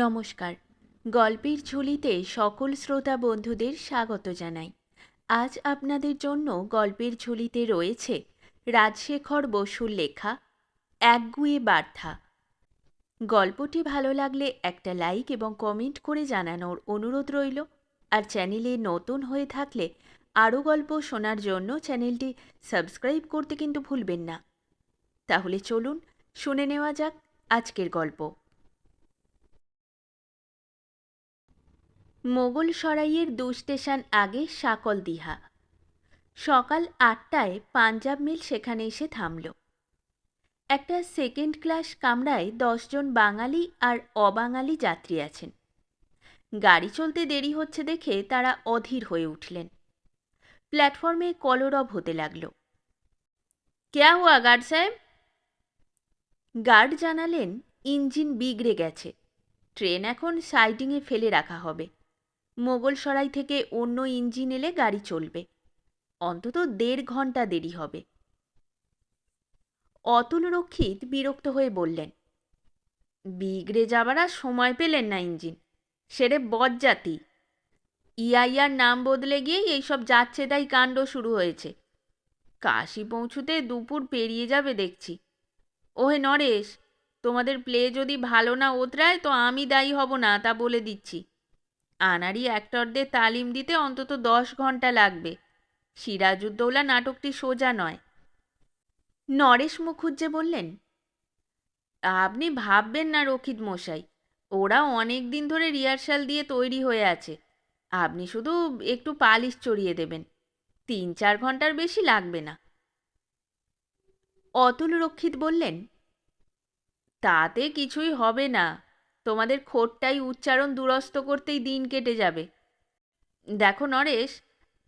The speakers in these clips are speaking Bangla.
নমস্কার। গল্পের ঝুলিতে সকল শ্রোতা বন্ধুদের স্বাগত জানাই। আজ আপনাদের জন্য গল্পের ঝুলিতে রয়েছে রাজশেখর বসুর লেখা একগুঁয়ে বার্তা। গল্পটি ভালো লাগলে একটা লাইক এবং কমেন্ট করে জানানোর অনুরোধ রইল। আর চ্যানেলে নতুন হয়ে থাকলে আরও গল্প শোনার জন্য চ্যানেলটি সাবস্ক্রাইব করতে কিন্তু ভুলবেন না। তাহলে চলুন শুনে নেওয়া যাক আজকের গল্প। মোগলসরাইয়ের 2 স্টেশন আগে সাকলদিহা। সকাল 8টায় পাঞ্জাব মেল সেখানে এসে থামল। একটা সেকেন্ড ক্লাস কামরায় 10 জন বাঙালি আর অবাঙালি যাত্রী আছেন। গাড়ি চলতে দেরি হচ্ছে দেখে তারা অধীর হয়ে উঠলেন। প্ল্যাটফর্মে কলরব হতে লাগল। ক্যা হুয়া গার্ড সাহেব? গার্ড জানালেন ইঞ্জিন বিগড়ে গেছে, ট্রেন এখন সাইডিংয়ে ফেলে রাখা হবে। মোগলসরাই থেকে অন্য ইঞ্জিন এলে গাড়ি চলবে। অন্তত 1.5 ঘন্টা দেরি হবে। অতুল রক্ষিত বিরক্ত হয়ে বললেন, বিগড়ে যাবার আর সময় পেলেন না ইঞ্জিন, সেরে বজ্জাতি। ইআইআর নাম বদলে গিয়েই এইসব যাচ্ছে তাই কাণ্ড শুরু হয়েছে। কাশি পৌঁছুতে দুপুর পেরিয়ে যাবে দেখছি। ওহে নরেশ, তোমাদের প্লে যদি ভালো না ওতরায় তো আমি দায়ী হব না, তা বলে দিচ্ছি। আনাড়ি অ্যাক্টরদের তালিম দিতে অন্তত 10 ঘন্টা লাগবে। সিরাজউদ্দৌলা নাটকটি সোজা নয়। নরেশ মুখুজ্জে বললেন, আপনি ভাববেন না রক্ষিত মশাই, ওরা অনেক দিন ধরে রিহার্সাল দিয়ে তৈরি হয়ে আছে। আপনি শুধু একটু পালিশ চড়িয়ে দেবেন। 3-4 ঘন্টার বেশি লাগবে না। অতুল রক্ষিত বললেন, তাতে কিছুই হবে না, তোমাদের খোটটাই উচ্চারণ দুরস্ত করতেই দিন কেটে যাবে। দেখো নরেশ,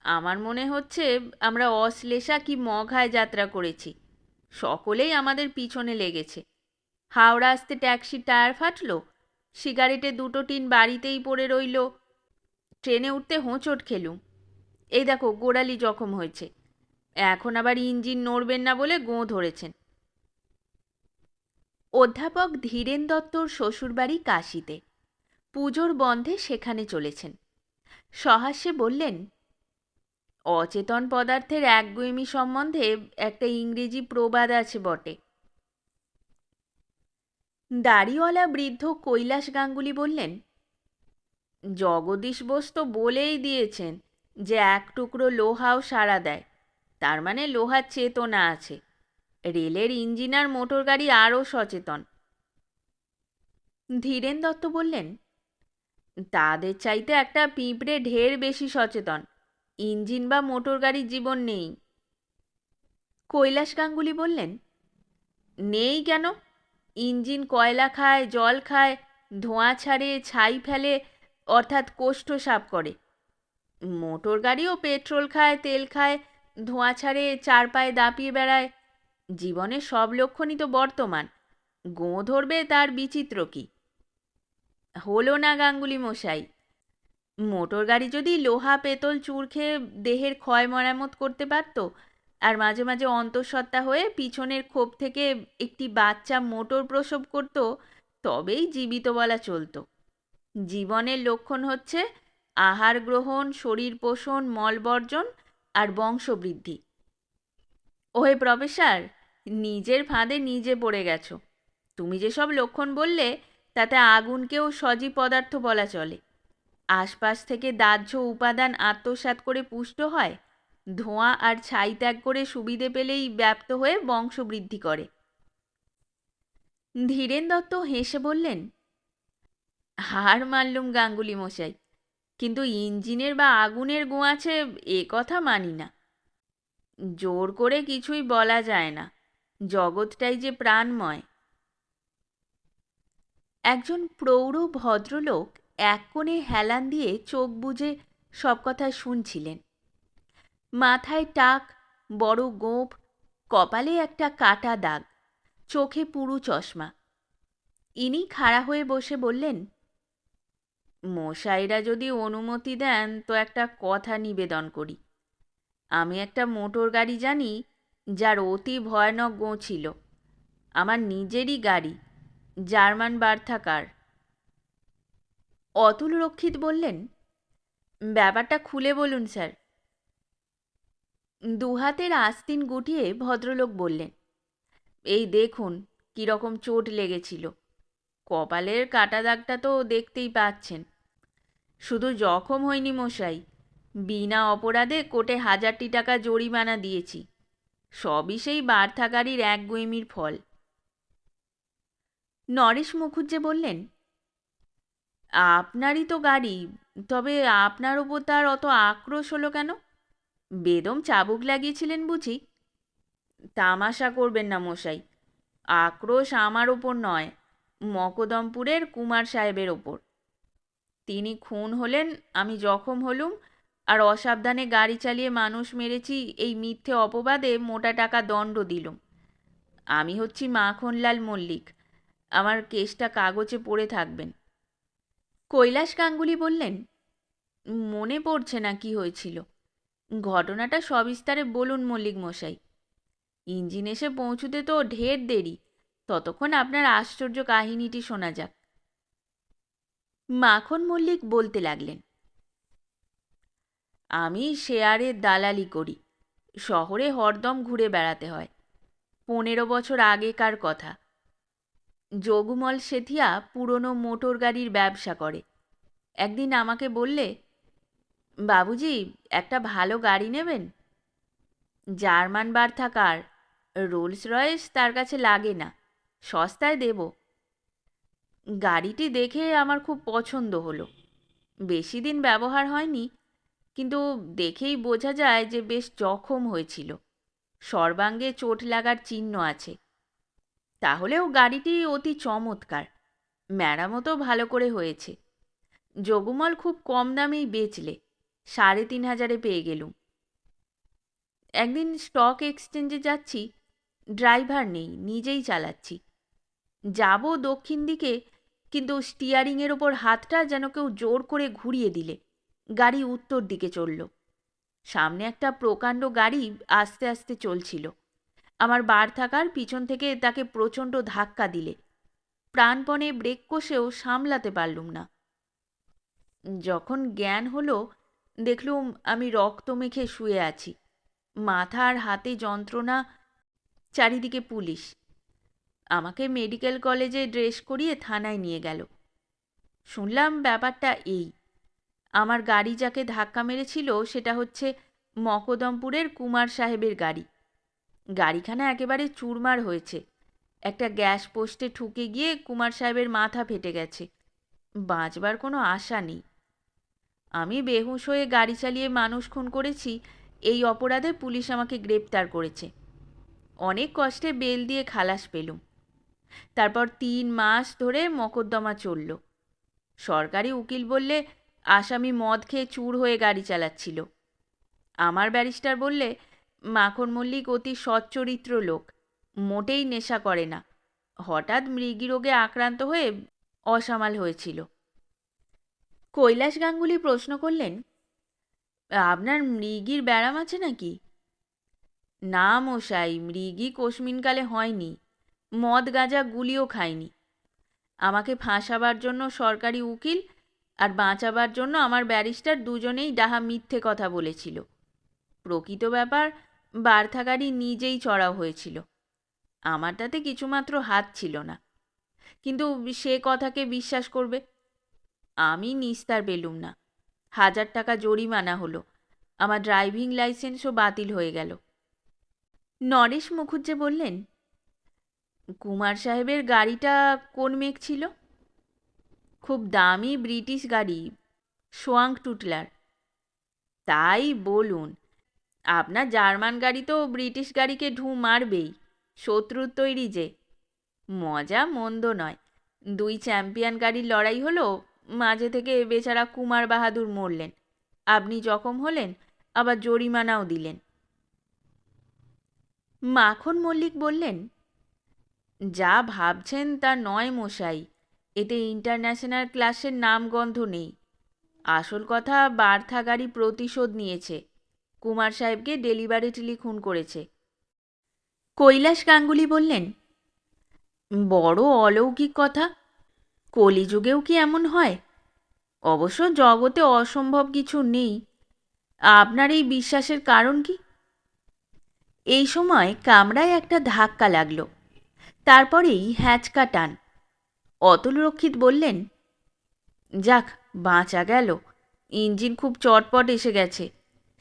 আমার মনে হচ্ছে আমরা অশ্লেষা কি মঘায় যাত্রা করেছি। সকলেই আমাদের পিছনে লেগেছে। হাওড়া আসতে ট্যাক্সির টায়ার ফাটলো, সিগারেটে 2টো টিন বাড়িতেই পড়ে রইল, ট্রেনে উঠতে হোঁচট খেলুম। এই দেখো গোড়ালি জখম হয়েছে, এখন আবার ইঞ্জিন নড়বেন না বলে গোঁ ধরেছেন। অধ্যাপক ধীরেন দত্তর শ্বশুরবাড়ি কাশীতে। পুজোর বন্ধে সেখানে চলেছেন। সহাস্যে বললেন, অচেতন পদার্থের একগুঁয়েমি সম্বন্ধে একটা ইংরেজি প্রবাদ আছে বটে। দাড়িওয়ালা বৃদ্ধ কৈলাস গাঙ্গুলি বললেন, জগদীশ বোস তো বলেই দিয়েছেন যে 1 টুকরো লোহাও সাড়া দেয়, তার মানে লোহার চেতনা আছে। রেলের ইঞ্জিন আর মোটর গাড়ি আরও সচেতন। ধীরেন দত্ত বললেন, তাদের চাইতে একটা পিঁপড়ে ঢের বেশি সচেতন। ইঞ্জিন বা মোটর গাড়ির জীবন নেই। কৈলাস গাঙ্গুলি বললেন, নেই কেন? ইঞ্জিন কয়লা খায়, জল খায়, ধোঁয়া ছাড়ে, ছাই ফেলে, অর্থাৎ কোষ্ঠ সাফ করে। মোটর গাড়িও পেট্রোল খায়, তেল খায়, ধোঁয়া ছাড়ে, 4 পায়ে দাপিয়ে বেড়ায়। জীবনের সব লক্ষণই তো বর্তমান, গোঁ ধরবে তার বিচিত্র কি? হলো না গাঙ্গুলি মশাই। মোটর গাড়ি যদি লোহা পেতল চুর খেয়ে দেহের ক্ষয় মেরামত করতে পারত, আর মাঝে মাঝে অন্তঃসত্ত্বা হয়ে পিছনের খোপ থেকে একটি বাচ্চা মোটর প্রসব করত, তবেই জীবিত বলা চলত। জীবনের লক্ষণ হচ্ছে আহার গ্রহণ, শরীর পোষণ, মলবর্জন আর বংশবৃদ্ধি। ওহে প্রফেসর, নিজের ফাঁদে নিজে পড়ে গেছো। তুমি যেসব লক্ষণ বললে তাতে আগুনকেও সজীব পদার্থ বলা চলে। আশপাশ থেকে দাহ্য উপাদান আত্মসাৎ করে পুষ্ট হয়, ধোঁয়া আর ছাই ত্যাগ করে সুবিধে পেলেই ব্যাপ্ত হয়ে বংশবৃদ্ধি করে। ধীরেন দত্ত হেসে বললেন, হার মানলুম গাঙ্গুলি মশাই, কিন্তু ইঞ্জিনের বা আগুনের গোঁয়াছে এ কথা মানি না। জোর করে কিছুই বলা যায় না, জগৎটাই যে প্রাণময়। একজন প্রৌঢ় ভদ্রলোক এক কোণে হেলান দিয়ে চোখ বুজে সব কথা শুনছিলেন। মাথায় টাক, বড় গোঁফ, কপালে একটা কাটা দাগ, চোখে পুরু চশমা। ইনি খাড়া হয়ে বসে বললেন, মশাইরা যদি অনুমতি দেন তো একটা কথা নিবেদন করি। আমি একটা মোটর গাড়ি জানি যার অতি ভয়ানক গোঁ ছিল। আমার নিজেরই গাড়ি, জার্মান বার্থা কার। অতুল রক্ষিত বললেন, ব্যাপারটা খুলে বলুন স্যার। দুহাতের আস্তিন গুটিয়ে ভদ্রলোক বললেন, এই দেখুন কীরকম চোট লেগেছিল। কপালের কাটা দাগটা তো দেখতেই পাচ্ছেন। শুধু জখম হয়নি মশাই, বিনা অপরাধে কোর্টে 1000টি টাকা জরিমানা দিয়েছি। সবই সেই বার্থাকারীর একগুঁয়েমির ফল। নরেশ মুখুজ্জে বললেন, আপনারই তো গাড়ি, তবে আপনার ওপর তার অত আক্রোশ হলো কেন? বেদম চাবুক লাগিয়েছিলেন বুঝি? তামাশা করবেন না মশাই, আক্রোশ আমার ওপর নয়, মকদমপুরের কুমার সাহেবের ওপর। তিনি খুন হলেন, আমি জখম হলুম, আর অসাবধানে গাড়ি চালিয়ে মানুষ মেরেছি এই মিথ্যে অপবাদে মোটা টাকা দণ্ড দিলুম। আমি হচ্ছি মাখনলাল মল্লিক, আমার কেসটা কাগজে পড়ে থাকবেন। কৈলাস গাঙ্গুলি বললেন, মনে পড়ছে না কি হয়েছিল। ঘটনাটা সবিস্তারে বলুন মল্লিক মশাই। ইঞ্জিন এসে পৌঁছতে তো ঢের দেরি, ততক্ষণ আপনার আশ্চর্য কাহিনীটি শোনা যাক। মাখন মল্লিক বলতে লাগলেন, আমি শেয়ারের দালালি করি, শহরে হরদম ঘুরে বেড়াতে হয়। 15 বছর আগেকার কথা। যোগুমল শেঠিয়া পুরনো মোটর গাড়ির ব্যবসা করে। একদিন আমাকে বললে, বাবুজি একটা ভালো গাড়ি নেবেন? জার্মান বার্থা কার, রোলস রয়েস তার কাছে লাগে না, সস্তায় দেব। গাড়িটি দেখে আমার খুব পছন্দ হলো। বেশি দিন ব্যবহার হয়নি, কিন্তু দেখেই বোঝা যায় যে বেশ জখম হয়েছিল, সর্বাঙ্গে চোট লাগার চিহ্ন আছে। তাহলেও গাড়িটি অতি চমৎকার, মেরামতও ভালো করে হয়েছে। যোগুমল খুব কম দামেই বেচলে, 3500-এ পেয়ে গেলুম। একদিন স্টক এক্সচেঞ্জে যাচ্ছি, ড্রাইভার নেই, নিজেই চালাচ্ছি। যাব দক্ষিণ দিকে, কিন্তু স্টিয়ারিংয়ের ওপর হাতটা যেন কেউ জোর করে ঘুরিয়ে দিলে গাড়ি উত্তর দিকে চলল। সামনে একটা প্রকাণ্ড গাড়ি আস্তে আস্তে চলছিল। আমার বার থাকার পিছন থেকে তাকে প্রচণ্ড ধাক্কা দিলে প্রাণপণে ব্রেক কষেও সামলাতে পারলুম না। যখন জ্ঞান হলো, দেখলুম আমি রক্ত মেখে শুয়ে আছি, মাথা আর হাতে যন্ত্রণা, চারিদিকে পুলিশ। আমাকে মেডিকেল কলেজে ড্রেস করিয়ে থানায় নিয়ে গেল। শুনলাম ব্যাপারটা এই, আমার গাড়ি যাকে ধাক্কা মেরেছিল সেটা হচ্ছে মকদমপুরের কুমার সাহেবের গাড়ি। গাড়িখানা একেবারে চুরমার হয়েছে, একটা গ্যাস পোস্টে ঠুকে গিয়ে কুমার সাহেবের মাথা ফেটে গেছে, বাঁচবার কোনো আশা নেই। আমি বেহুঁশ হয়ে গাড়ি চালিয়ে মানুষ খুন করেছি, এই অপরাধে পুলিশ আমাকে গ্রেপ্তার করেছে। অনেক কষ্টে বেল দিয়ে খালাস পেলুম। তারপর 3 মাস ধরে মকদ্দমা চলল। সরকারি উকিল বললে আসামি মদ খেয়ে চুর হয়ে গাড়ি চালাচ্ছিল। আমার ব্যারিস্টার বললে মাখন মল্লিক অতি সচ্চরিত্র লোক, মোটেই নেশা করে না, হঠাৎ মৃগী রোগে আক্রান্ত হয়ে অসামাল হয়েছিল। কৈলাস গাঙ্গুলি প্রশ্ন করলেন, আপনার মৃগীর ব্যারাম আছে নাকি? না মশাই, মৃগী কোশমিনকালে হয়নি, মদ গাঁজা গুলিও খায়নি। আমাকে ফাঁসাবার জন্য সরকারি উকিল আর বাঁচাবার জন্য আমার ব্যারিস্টার দুজনেই ডাহা মিথ্যে কথা বলেছিল। প্রকৃত ব্যাপার, বার্থা গাড়ি নিজেই চড়াও হয়েছিল, আমার তাতে কিছুমাত্র হাত ছিল না। কিন্তু সে কথাকে বিশ্বাস করবে? আমি নিস্তার পেলুম না। 1000 টাকা জরিমানা হলো, আমার ড্রাইভিং লাইসেন্সও বাতিল হয়ে গেল। নরেশ মুখুজ্জে বললেন, কুমার সাহেবের গাড়িটা কোন মেক ছিল? খুব দামি ব্রিটিশ গাড়ি, সোয়াং টুটলার। তাই বলুন, আপনার জার্মান গাড়ি তো ব্রিটিশ গাড়িকে ঢু মারবেই, শত্রুর তৈরি যে। মজা মন্দ নয়, 2 চ্যাম্পিয়ন গাড়ির লড়াই হলো, মাঝে থেকে বেচারা কুমার বাহাদুর মরলেন, আপনি জখম হলেন, আবার জরিমানাও দিলেন। মাখন মল্লিক বললেন, যা ভাবছেন তা নয় মশাই, এতে ইন্টারন্যাশনাল ক্লাসের নামগন্ধ নেই। আসল কথা, বার্থা গাড়ি প্রতিশোধ নিয়েছে, কুমার সাহেবকে ডেলিভারিটলি খুন করেছে। কৈলাস গাঙ্গুলি বললেন, বড় অলৌকিক কথা, কলিযুগেও কি এমন হয়? অবশ্য জগতে অসম্ভব কিছু নেই। আপনার এই বিশ্বাসের কারণ কি? এই সময় কামরায় একটা ধাক্কা লাগলো, তারপরেই হ্যাঁচকা টান। অতুল রক্ষিত বললেন, যাক, বাঁচা গেল। ইঞ্জিন খুব চটপট এসে গেছে।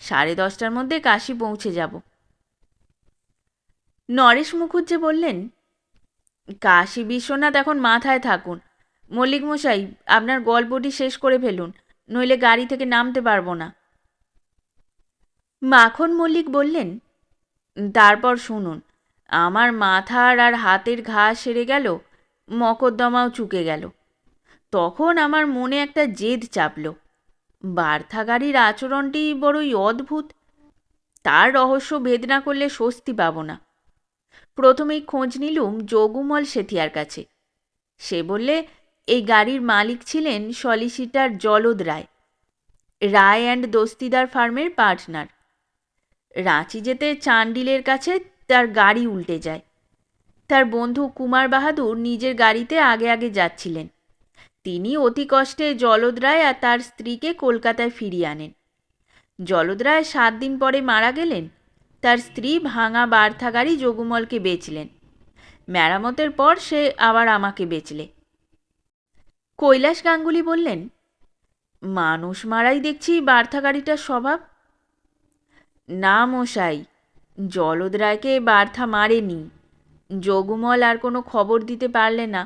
10:30টার মধ্যে কাশী পৌঁছে যাব। নরেশ মুখুজ্জে বললেন, কাশী বিশ্বনাথ এখন মাথায় থাকুন। মল্লিক মশাই, আপনার গল্পটি শেষ করে ফেলুন, নইলে গাড়ি থেকে নামতে পারবো না। মাখন মল্লিক বললেন, তারপর শুনুন। আমার মাথার আর হাতের ঘা সেরে গেল, মকদ্দমাও চুকে গেল। তখন আমার মনে একটা জেদ চাপল। বার্থা গাড়ির আচরণটি বড়ই অদ্ভুত। তার রহস্য ভেদ না করলে স্বস্তি পাব না। প্রথমেই খোঁজ নিলুম যোগুমল সেথিয়ার কাছে। সে বললে এই গাড়ির মালিক ছিলেন সলিসিটার জলদ রায়, রায় অ্যান্ড দস্তিদার ফার্মের পার্টনার। রাঁচি যেতে চান্ডিলের কাছে তার গাড়ি উল্টে যায়। তার বন্ধু কুমার বাহাদুর নিজের গাড়িতে আগে আগে যাচ্ছিলেন। তিনি অতি কষ্টে জলদ রায় আর তার স্ত্রীকে কলকাতায় ফিরিয়ে আনেন। জলদ রায় 7 দিন পরে মারা গেলেন। তার স্ত্রী ভাঙা বার্থা গাড়ি যোগুমলকে বেচলেন। মেরামতের পর সে আবার আমাকে বেচলে। কৈলাস গাঙ্গুলি বললেন, মানুষ মারাই দেখছি বার্থা গাড়িটার স্বভাব। না মশাই, জলদ রায়কে বার্থা মারেনি। যোগুমল আর কোনো খবর দিতে পারলে না।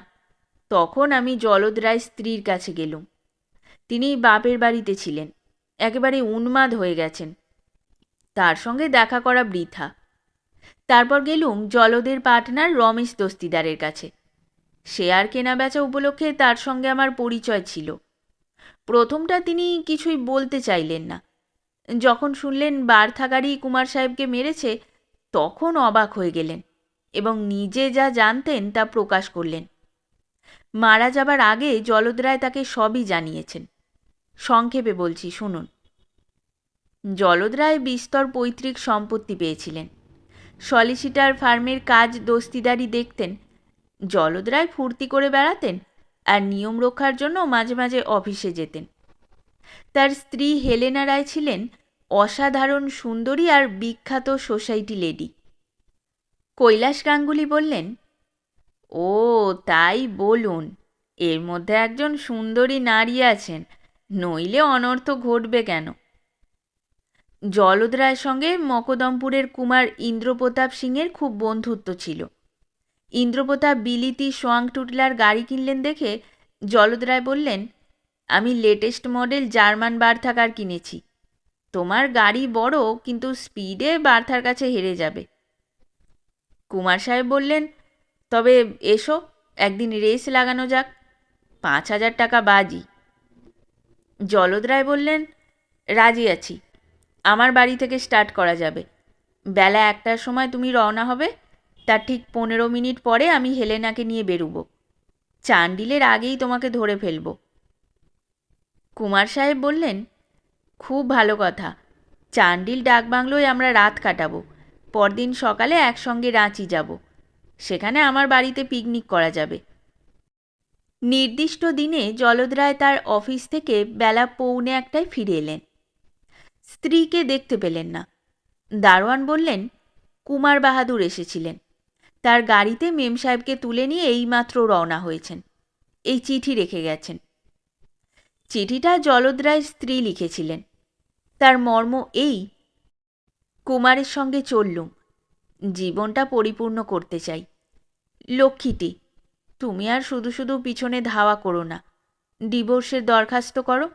তখন আমি জলদ রায় স্ত্রীর কাছে গেলুম। তিনি বাপের বাড়িতে ছিলেন, একেবারে উন্মাদ হয়ে গেছেন। তার সঙ্গে দেখা করা বৃথা। তারপর গেলুম জলদের পার্টনার রমেশ দস্তিদারের কাছে। শেয়ার কেনাবেচা উপলক্ষে তার সঙ্গে আমার পরিচয় ছিল। প্রথমটা তিনি কিছুই বলতে চাইলেন না। যখন শুনলেন বার্থা গাড়ি কুমার সাহেবকে মেরেছে, তখন অবাক হয়ে গেলেন এবং নিজে যা জানতেন তা প্রকাশ করলেন। মারা যাবার আগে জলদ রায় তাকে সবই জানিয়েছেন। সংক্ষেপে বলছি, শুনুন। জলদ রায় বিস্তর পৈতৃক সম্পত্তি পেয়েছিলেন। সলিসিটার ফার্মের কাজ দস্তিদারি দেখতেন। জলদ রায় ফুর্তি করে বেড়াতেন আর নিয়ম রক্ষার জন্য মাঝে মাঝে অফিসে যেতেন। তার স্ত্রী হেলেনা রায় ছিলেন অসাধারণ সুন্দরী আর বিখ্যাত সোসাইটি লেডি। কৈলাস গাঙ্গুলি বললেন, ও তাই বলুন। এর মধ্যে একজন সুন্দরী নারী আছেন, নইলে অনর্থ ঘটবে কেন? জলদ রায়ের সঙ্গে মকদমপুরের কুমার ইন্দ্রপ্রতাপ সিংয়ের খুব বন্ধুত্ব ছিল। ইন্দ্রপ্রতাপ বিলিতি সোয়াং টুটলার গাড়ি কিনলেন দেখে জলদ রায় বললেন, আমি লেটেস্ট মডেল জার্মান বার্থা কার কিনেছি। তোমার গাড়ি বড়, কিন্তু স্পিডে বার্থার কাছে হেরে যাবে। কুমার সাহেব বললেন, তবে এসো, একদিন রেস লাগানো যাক। 5,000 টাকা বাজি। জলদ রায় বললেন, রাজি আছি। আমার বাড়ি থেকে স্টার্ট করা যাবে। বেলা 1টার সময় তুমি রওনা হবে। তার ঠিক 15 মিনিট পরে আমি হেলেনাকে নিয়ে বেরুব। চান্ডিলের আগেই তোমাকে ধরে ফেলব। কুমার সাহেব বললেন, খুব ভালো কথা। চান্ডিল ডাকবাংলোয় আমরা রাত কাটাবো। পরদিন সকালে একসঙ্গে রাঁচি যাব। সেখানে আমার বাড়িতে পিকনিক করা যাবে। নির্দিষ্ট দিনে জলদ রায় তার অফিস থেকে বেলা 1:45 ফিরে এলেন। স্ত্রীকে দেখতে পেলেন না। দারোয়ান বললেন, কুমার বাহাদুর এসেছিলেন। তার গাড়িতে মেম সাহেবকে তুলে নিয়ে এইমাত্র রওনা হয়েছেন। এই চিঠি রেখে গেছেন। চিঠিটা জলদ রায়ের স্ত্রী লিখেছিলেন। তার মর্ম এই, কুমারের সঙ্গে চললুম, জীবনটা পরিপূর্ণ করতে চাই। লক্ষ্মীটি, তুমি আর শুধু শুধু পিছনে ধাওয়া করো না। ডিভোর্সের দরখাস্ত করো।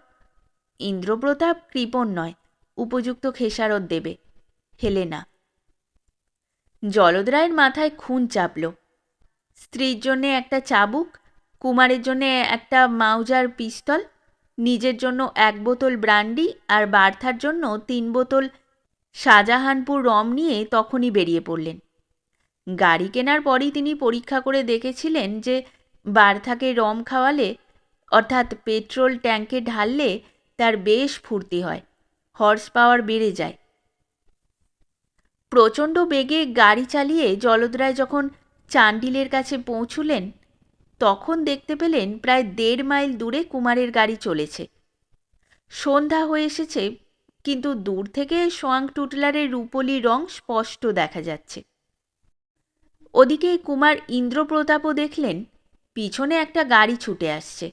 ইন্দ্রপ্রতাপ কৃপণ নয়, উপযুক্ত খেসারত দেবে। হেলেনা। জলদ রায়ের মাথায় খুন চাপল। স্ত্রীর জন্যে একটা চাবুক, কুমারের জন্যে একটা মাউজার পিস্তল, নিজের জন্য 1 বোতল ব্রান্ডি আর বার্থার জন্য 3 বোতল শাহজাহানপুর রম নিয়ে তখনই বেরিয়ে পড়লেন। গাড়ি কেনার পরই তিনি পরীক্ষা করে দেখেছিলেন যে বার্থাকে রম খাওয়ালে, অর্থাৎ পেট্রোল ট্যাঙ্কে ঢাললে তার বেশ ফুর্তি হয়, হর্স পাওয়ার বেড়ে যায়। প্রচণ্ড বেগে গাড়ি চালিয়ে জলদ রায় যখন চান্ডিলের কাছে পৌঁছলেন, তখন দেখতে পেলেন প্রায় 1.5 মাইল দূরে কুমারের গাড়ি চলেছে। সন্ধ্যা হয়ে এসেছে, কিন্তু দূর থেকে সোয়াং টুটলারের রূপলি রং স্পষ্ট দেখা যাচ্ছে। ওদিকে কুমার ইন্দ্রপ্রতাপও দেখলেন পিছনে একটা গাড়ি ছুটে আসছে।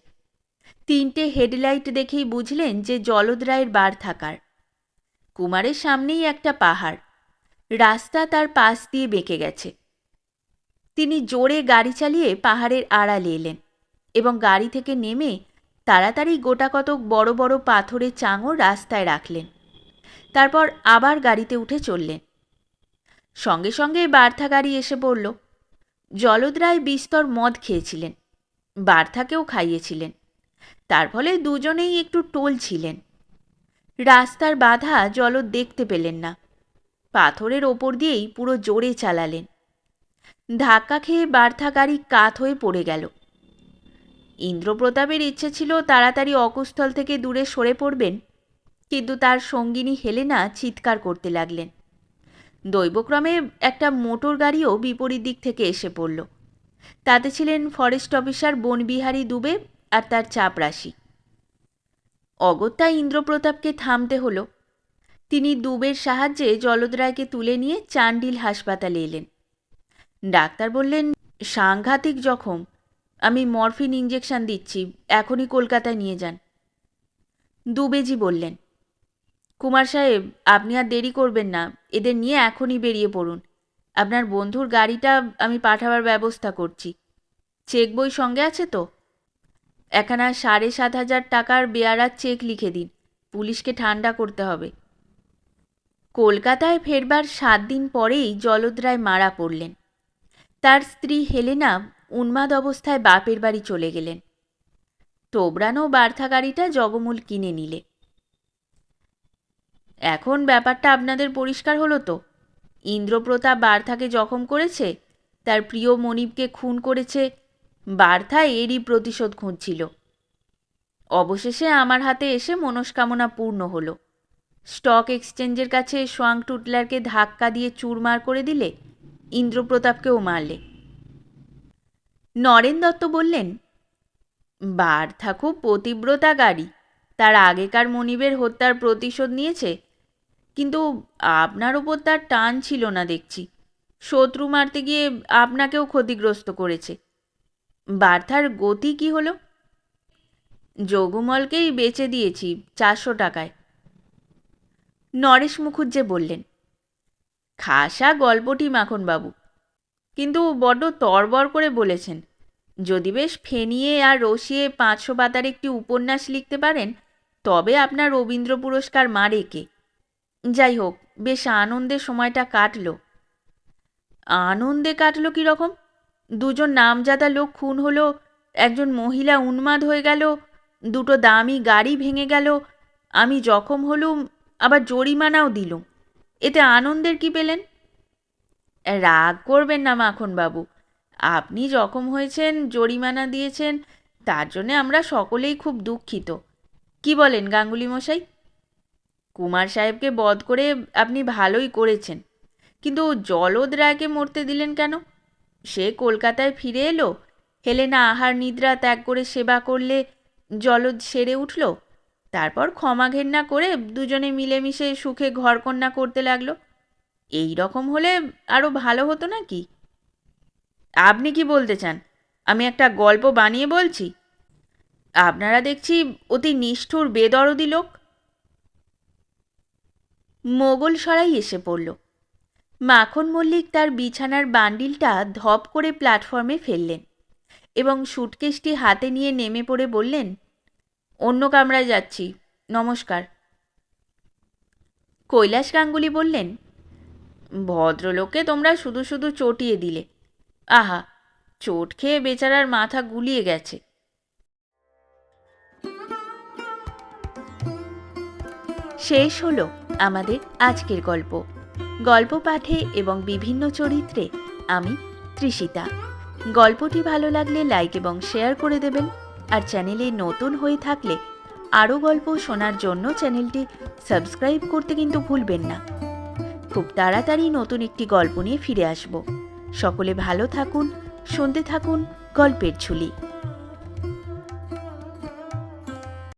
3টে হেডলাইট দেখেই বুঝলেন যে জলদ রায়ের বার থাকার। কুমারের সামনেই একটা পাহাড়, রাস্তা তার পাশ দিয়ে বেঁকে গেছে। তিনি জোরে গাড়ি চালিয়ে পাহাড়ের আড়ালে এলেন এবং গাড়ি থেকে নেমে তাড়াতাড়ি গোটাকতক বড় বড় পাথরের চাঙড় রাস্তায় রাখলেন। তারপর আবার গাড়িতে উঠে চললেন। সঙ্গে সঙ্গে বার্থা গাড়ি এসে পড়ল। জলদ রায় বিস্তর মদ খেয়েছিলেন, বার্থাকেও খাইয়েছিলেন। তার ফলে দুজনেই একটু টোল ছিলেন। রাস্তার বাধা জলদ দেখতে পেলেন না, পাথরের ওপর দিয়েই পুরো জোরে চালালেন। ধাক্কা খেয়ে বার্থা গাড়ি কাত হয়ে পড়ে গেল। ইন্দ্রপ্রতাপের ইচ্ছে ছিল তাড়াতাড়ি অকুস্থল থেকে দূরে সরে পড়বেন, কিন্তু তার সঙ্গিনী হেলেনা চিৎকার করতে লাগলেন। দৈবক্রমে একটা মোটর গাড়িও বিপরীত দিক থেকে এসে পড়ল। তাতে ছিলেন ফরেস্ট অফিসার বনবিহারী দুবে আর তার চাপরাশি। অগত্যা ইন্দ্রপ্রতাপকে থামতে হলো। তিনি দুবের সাহায্যে জলদ রায়কে তুলে নিয়ে চান্ডিল হাসপাতালে এলেন। ডাক্তার বললেন, সাংঘাতিক জখম, আমি মরফিন ইঞ্জেকশন দিচ্ছি, এখনই কলকাতায় নিয়ে যান। দুবেজি বললেন, কুমার সাহেব, আপনি আর দেরি করবেন না, এদের নিয়ে এখনই বেরিয়ে পড়ুন। আপনার বন্ধুর গাড়িটা আমি পাঠাবার ব্যবস্থা করছি। চেক বই সঙ্গে আছে তো? একখানা 7,500 টাকার বেয়ারার চেক লিখে দিন, পুলিশকে ঠান্ডা করতে হবে। কলকাতায় ফেরবার 7 দিন পরেই জলদ রায় মারা পড়লেন। তার স্ত্রী হেলেনা উন্মাদ অবস্থায় বাপের বাড়ি চলে গেলেন। তোবড়ানো বার্থা গাড়িটা জগমূল কিনে নিলে। এখন ব্যাপারটা আপনাদের পরিষ্কার হলো তো? ইন্দ্রপ্রতাপ বার্থাকে জখম করেছে, তার প্রিয় মনিবকে খুন করেছে, বার্থা এরই প্রতিশোধ খুঁজছিল। অবশেষে আমার হাতে এসে মনস্কামনা পূর্ণ হলো। স্টক এক্সচেঞ্জের কাছে সোয়াং টুটলারকে ধাক্কা দিয়ে চুরমার করে দিলে, ইন্দ্রপ্রতাপকেও মারলে। নরেন দত্ত বললেন, বার্থা খুব পতিব্রতা গাড়ি, তার আগেকার মনিবের হত্যার প্রতিশোধ নিয়েছে, কিন্তু আপনার ওপর তার টান ছিল না দেখছি। শত্রু মারতে গিয়ে আপনাকেও ক্ষতিগ্রস্ত করেছে। বার্থার গতি কি হলো? যোগমলকেই বেচে দিয়েছি 400 টাকায়। নরেশ মুখুজ্জে বললেন, খাসা গল্পটি মাখনবাবু, কিন্তু বড্ড তরবর করে বলেছেন। যদি বেশ ফেনিয়ে আর রসিয়ে 500 পাতার একটি উপন্যাস লিখতে পারেন, তবে আপনার রবীন্দ্র পুরস্কার মারে কে। যাই হোক, বেশ আনন্দে সময়টা কাটল। আনন্দে কাটল কীরকম? দুজন নামজাদা লোক খুন হলো, একজন মহিলা উন্মাদ হয়ে গেল, দুটো দামি গাড়ি ভেঙে গেল, আমি জখম হলুম, আবার জরিমানাও দিলুম। এতে আনন্দের কি পেলেন? রাগ করবেন না মাখনবাবু, আপনি জখম হয়েছেন, জরিমানা দিয়েছেন, তার জন্যে আমরা সকলেই খুব দুঃখিত। কি বলেন গাঙ্গুলি মশাই? কুমার সাহেবকে বধ করে আপনি ভালোই করেছেন, কিন্তু জলদ রায়কে মরতে দিলেন কেন? সে কলকাতায় ফিরে এলো, হেলেনা আহার নিদ্রা ত্যাগ করে সেবা করলে, জলদ সেরে উঠল, তারপর ক্ষমা ঘেন্না করে দুজনে মিলেমিশে সুখে ঘরকন্যা করতে লাগলো। এই রকম হলে আরও ভালো হতো না কি? আপনি কি বলতে চান আমি একটা গল্প বানিয়ে বলছি? আপনারা দেখছি অতি নিষ্ঠুর বেদরদি লোক। মোগল সরাই এসে পড়ল। মাখন মল্লিক তার বিছানার বান্ডিলটা ধপ করে প্ল্যাটফর্মে ফেললেন এবং সুটকেসটি হাতে নিয়ে নেমে পড়ে বললেন, অন্য কামরায় যাচ্ছি, নমস্কার। কৈলাস গাঙ্গুলি বললেন, ভদ্রলোককে তোমরা শুধু শুধু চটিয়ে দিলে। আহা, চোট খেয়ে বেচারার মাথা গুলিয়ে গেছে। শেষ হলো আমাদের আজকের গল্প। গল্প পাঠে এবং বিভিন্ন চরিত্রে আমি তৃষিতা। গল্পটি ভালো লাগলে লাইক এবং শেয়ার করে দেবেন, আর চ্যানেলে নতুন হয়ে থাকলে আরও গল্প শোনার জন্য চ্যানেলটি সাবস্ক্রাইব করতে কিন্তু ভুলবেন না। খুব তাড়াতাড়ি নতুন একটি গল্প নিয়ে ফিরে আসব। সকলে ভালো থাকুন, শুনতে থাকুন গল্পের ঝুলি।